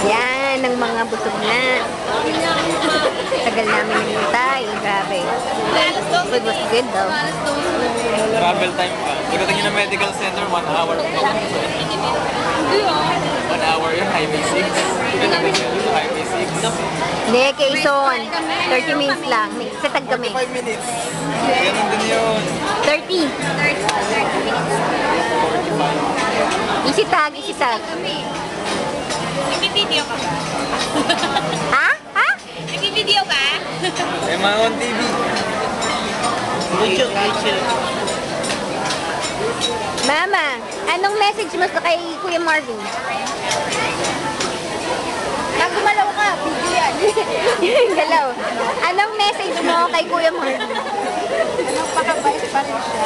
Yan, ng mga busog na. Tagal namin nilintay. Grabe. Food was good though. Travel time pa. Pagdating nyo ng medical center, 1 hour pa. 1 hour yung Highway 6. Pagdating nyo sa Highway 6. Hindi, Quezon. 30 minutes lang. Sa tag kami. 5 minutes. Ganun din yun. 30. 45. Easy tag, easy tag. Nag-video ka ba? Ha? Ha? Nag-video ka? Eh, mga on TV. Mama, anong message mo sa kay Kuya Marvin? Nagumalaw ka, video yan. Galaw. Anong message mo kay Kuya Marvin? Napakabait pa rin siya.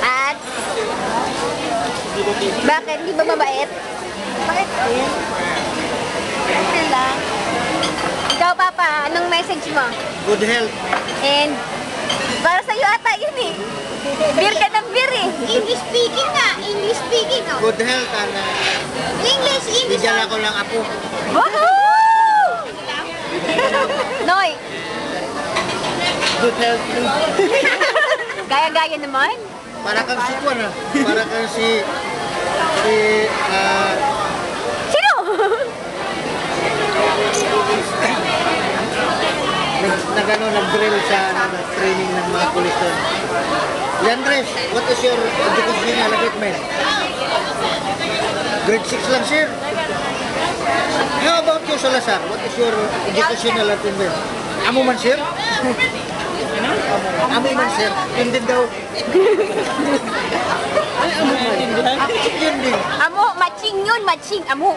At? Bakit? Di ba mabait? Bakit din? Bakit lang? Ikaw, Papa, anong message mo? Good health. And, para sa'yo ata yun eh. Beer ka ng beer eh. English speaking nga. English speaking. Oh. Good health, Ana. English. Bigyan ako lang apo. Woohoo! Noy, Good health, please. gaya-gaya naman. Para kang si Juan, ah. Para kang si Sino? nag-drill sa training ng mga pulis doon. Andres, what is your educational achievement? Grade 6 lang, sir. How about you, Salazar? What is your educational achievement? Amo man, sir? Amo man, sir? Yun din daw. Ay, amo man. Yun din. Amo, matching yun, matching. Amo.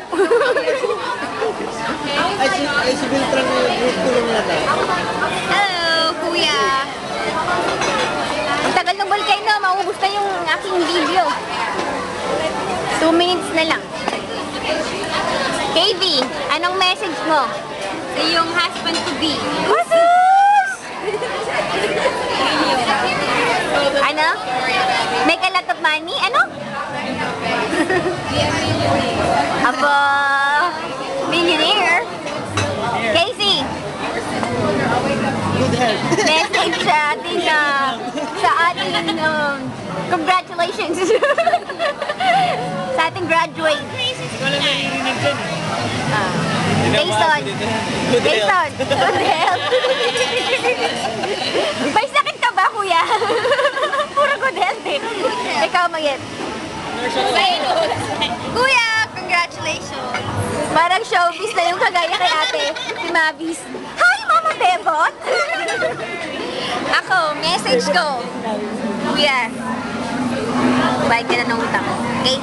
Ay, si Beltran yung tulong na daw. Hello, Kuya. Ang tagal ng volcano, maubos na yung aking video. 2 minutes na lang. KV, anong message mo? Sa iyong husband to be. Wasus! Ano? Make a lot of money? Ano? Aba, millionaire. Casey, Good health. message sa ating, congratulations sa ating graduate. Jason, Jason, good health. May sakit ka ba, kuya? Puro good health eh. Ikaw, Mayet. Kuya, congratulations. Parang showbiz na yung kagaya kay ate, si Mavis. Hi, Mama Bebot! Ako, message ko. Kuya, Bayad ka na ng utang. Okay?